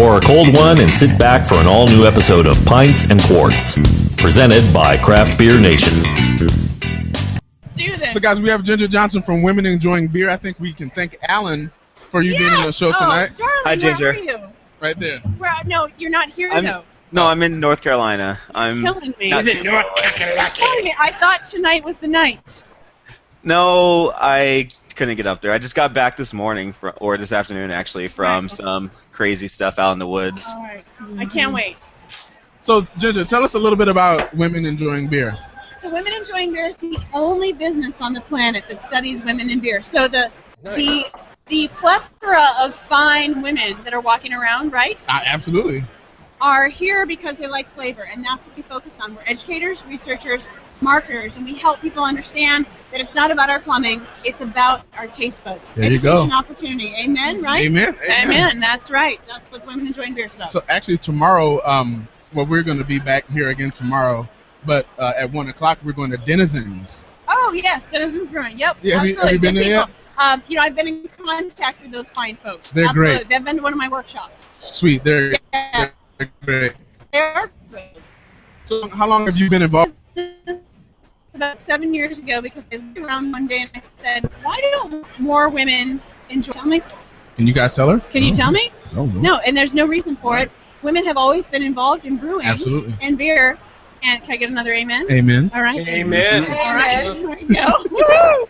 Pour a cold one and sit back for an all-new episode of Pints and Quarts, presented by Craft Beer Nation. Let's do this. So, guys, we have Ginger Johnson from Women Enjoying Beer. I think we can thank Alan for you being on the show tonight. Darling, Hi, Ginger. Where are you? Right there. No, you're not here, though. No, I'm in North Carolina. I'm killing me. not Is it too North far away. Carolina? I thought tonight was the night. No, I couldn't get up there. I just got back this morning, or this afternoon, actually, from some crazy stuff out in the woods. All right. I can't wait. So, Ginger, tell us a little bit about Women Enjoying Beer. So Women Enjoying Beer is the only business on the planet that studies women in beer. So the plethora of fine women that are walking around, right? Absolutely. Are here because they like flavor, and that's what we focus on. We're educators, researchers, marketers, and we help people understand that it's not about our plumbing, it's about our taste buds. There you go. Education opportunity. Amen, right? Amen. Amen. That's right. That's what Women Enjoying Beer is about. So, actually, tomorrow, we're going to be back here again tomorrow, but at 1 o'clock, we're going to Denizens. Oh, yes, Denizens Brewing. Yep, Yeah, absolutely. have you been Good there people. I've been in contact with those fine folks. They're absolutely. great. They've been to one of my workshops. Sweet. They're great. They're good. So, how long have you been involved? About 7 years ago, because I looked around one day and I said, why don't more women enjoy? Tell me. Can you guys sell her? Can you tell me? So, No, and there's no reason for it. Women have always been involved in brewing Absolutely. and beer. And can I get another amen? Amen. All right. Amen. All right. Here we go. Woo!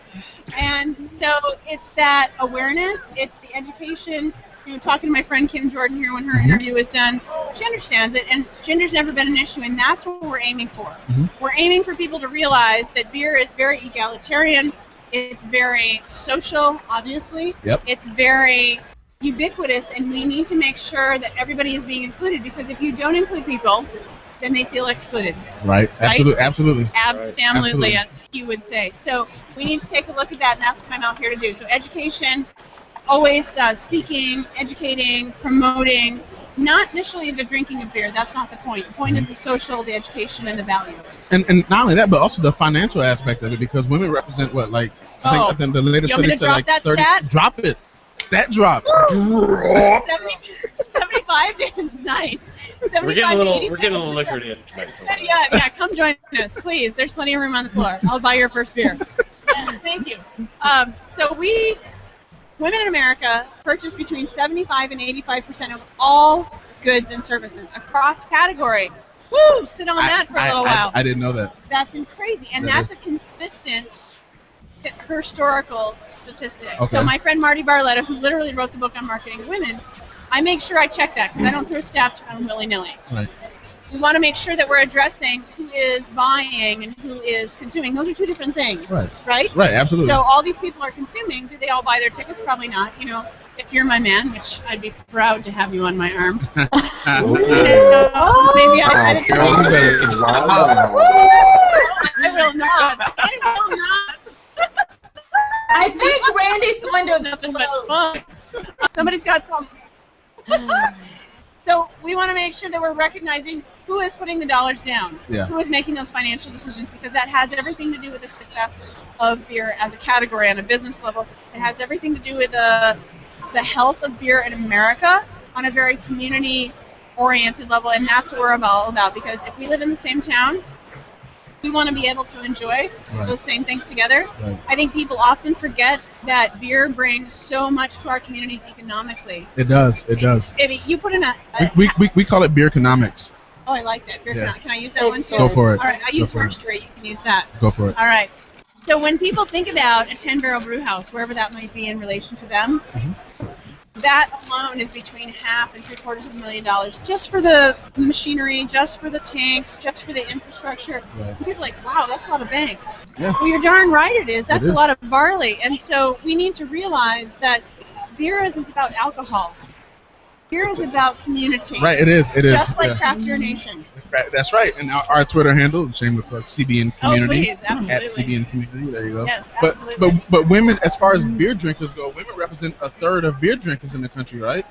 And so it's that awareness. It's the education. You know, talking to my friend Kim Jordan here when her interview was done, she understands it, and gender's never been an issue, and that's what we're aiming for. We're aiming for people to realize that beer is very egalitarian. It's very social, obviously. Yep. It's very ubiquitous, and we need to make sure that everybody is being included, because if you don't include people, then they feel excluded. Right. Absolutely. Absolutely. Absolutely, as you would say. So we need to take a look at that, and that's what I'm out here to do. So education, always speaking, educating, promoting, not initially the drinking of beer. That's not the point. The point is the social, the education, and the value. And not only that, but also the financial aspect of it, because women represent what, like, I think the latest You want me study to said drop like that 30. stat? Drop it. Stat drop. 75 to nice. 75 We're getting a to little liquored in tonight. Yeah, come join us, please. There's plenty of room on the floor. I'll buy your first beer. Thank you. So women in America purchase between 75 and 85% of all goods and services across category. Woo! Sit on that for a little while. I didn't know that. That's crazy, and that's a consistent historical statistic. Okay. So my friend Marty Barletta, who literally wrote the book on marketing women, I make sure I check that, because I don't throw stats around willy-nilly. Right. We want to make sure that we're addressing who is buying and who is consuming. Those are two different things, right? Right, absolutely. So all these people are consuming. Do they all buy their tickets? Probably not. You know, if you're my man, which I'd be proud to have you on my arm. Maybe I did it. I will not. I think Randy's window is Nothing but fun. Somebody's got some. So we want to make sure that we're recognizing who is putting the dollars down, who is making those financial decisions, because that has everything to do with the success of beer as a category on a business level. It has everything to do with the health of beer in America on a very community-oriented level, and that's what we're all about, because if we live in the same town, we want to be able to enjoy those same things together. Right. I think people often forget that beer brings so much to our communities economically. It does. It does. I mean, you put in We call it beer economics. Oh, I like that. Beer can I use that one too? Go for it. All right, I use First Rate. You can use that. Go for it. All right. So when people think about a 10-barrel brew house, wherever that might be in relation to them, that alone is between $500,000 and $750,000 just for the machinery, just for the tanks, just for the infrastructure. Right. And people are like, wow, that's a lot of bank. Yeah. Well, you're darn right it is. That's It is. a lot of barley. And so we need to realize that beer isn't about alcohol. Beer is about community. Right, it is. It is. Just like Craft Beer Nation. That's right. And our Twitter handle, shameless plug, CBN Community. Oh, please, absolutely. At CBN Community. There you go. Yes, but, absolutely. but women, as far as beer drinkers go, women represent a third of beer drinkers in the country, right?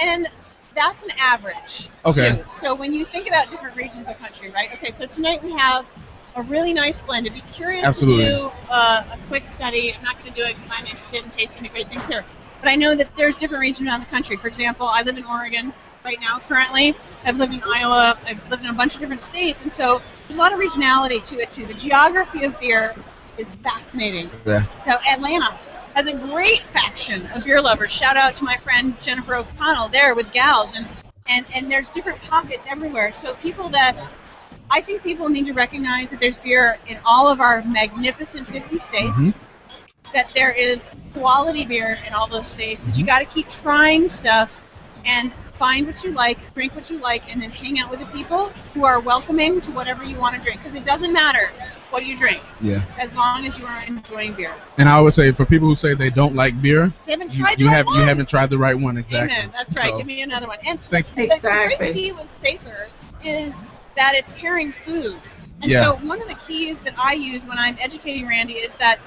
And that's an average, Okay. too. So when you think about different regions of the country, right? Okay, so tonight we have a really nice blend. I'd be curious Absolutely. to do a quick study. I'm not going to do it because I'm interested in tasting the great things here. But I know that there's different regions around the country. For example, I live in Oregon. right now currently. I've lived in Iowa. I've lived in a bunch of different states, and so there's a lot of regionality to it too. The geography of beer is fascinating. Yeah. So Atlanta has a great faction of beer lovers. Shout out to my friend Jennifer O'Connell there with gals, and there's different pockets everywhere. So I think people need to recognize that there's beer in all of our magnificent 50 states, that there is quality beer in all those states, that you got to keep trying stuff and find what you like, drink what you like, and then hang out with the people who are welcoming to whatever you want to drink. Because it doesn't matter what you drink, as long as you are enjoying beer. And I would say for people who say they don't like beer, you haven't tried you haven't tried the right one. Exactly. Amen. That's right. Give me another one. And thank you. The great key with SAVOR is that it's pairing food. And so one of the keys that I use when I'm educating Randy is that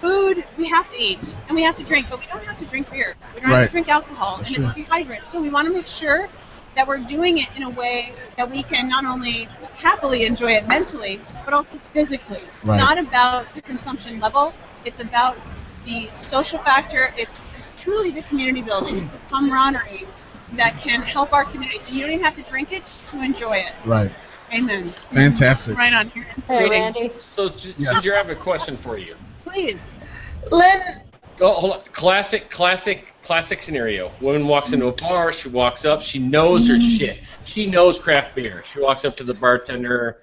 food we have to eat and we have to drink, but we don't have to drink beer. We don't have to drink alcohol, and it's dehydrant. So we want to make sure that we're doing it in a way that we can not only happily enjoy it mentally, but also physically. Right. Not about the consumption level. It's about the social factor. It's truly the community building, the camaraderie that can help our communities. And you don't even have to drink it to enjoy it. Right. Amen. Fantastic. Right on here. Hey, Randy. So, Ginger, I have a question for you. Please. Lynn. Oh, hold on. Classic scenario. Woman walks into a bar. She walks up. She knows her shit. She knows craft beer. She walks up to the bartender.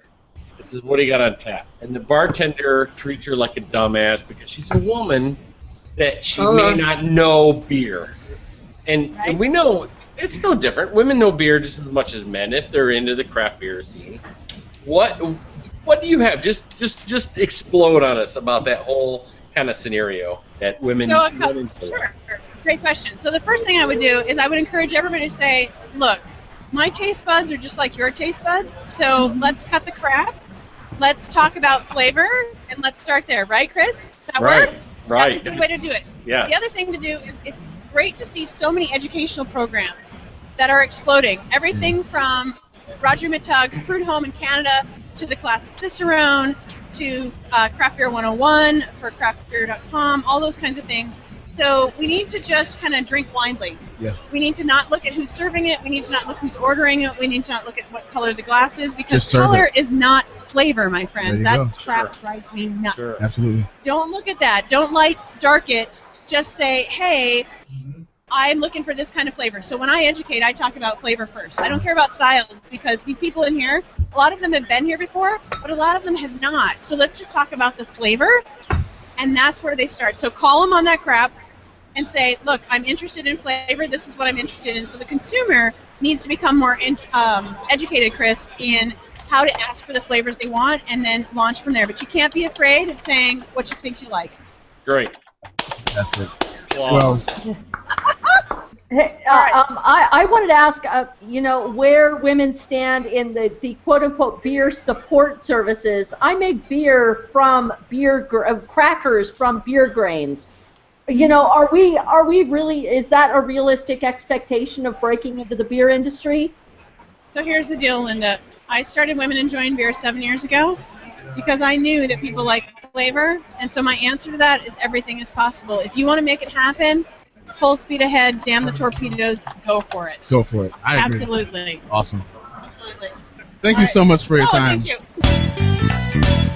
This is what he got on tap. And the bartender treats her like a dumbass because she's a woman that she may not know beer. And we know it's no different. Women know beer just as much as men if they're into the craft beer scene. What do you have? Just explode on us about that whole kind of scenario that women. Sure. Great question. So the first thing I would do is I would encourage everybody to say, look, my taste buds are just like your taste buds, so let's cut the crap. Let's talk about flavor, and let's start there. Right, Chris? Does that work? Right. That's a good way to do it. Yes. The other thing to do is it's great to see so many educational programs that are exploding. Everything from Roger Mittag's Brewed Home in Canada to the Classic Cicerone to Craft Beer 101 for craftbeer.com, all those kinds of things. So we need to just kind of drink blindly. Yeah. We need to not look at who's serving it. We need to not look who's ordering it. We need to not look at what color the glass is, because color is not flavor, my friends. That crap drives me nuts. Sure. Absolutely. Don't look at that. Don't light dark it. Just say, hey, I'm looking for this kind of flavor. So when I educate, I talk about flavor first. I don't care about styles, because these people in here, a lot of them have been here before, but a lot of them have not. So let's just talk about the flavor, and that's where they start. So call them on that crap and say, look, I'm interested in flavor. This is what I'm interested in. So the consumer needs to become more educated, Chris, in how to ask for the flavors they want and then launch from there. But you can't be afraid of saying what you think you like. Great. That's it. Well, Hey, I wanted to ask, where women stand in the quote-unquote beer support services. I make beer from crackers from beer grains. Are we really? Is that a realistic expectation of breaking into the beer industry? So here's the deal, Linda. I started Women Enjoying Beer 7 years ago because I knew that people like flavor, and so my answer to that is everything is possible. If you want to make it happen, full speed ahead, damn the torpedoes, go for it. Go for it. I agree. Absolutely. Awesome. Absolutely. Thank you so much for your time. Thank you.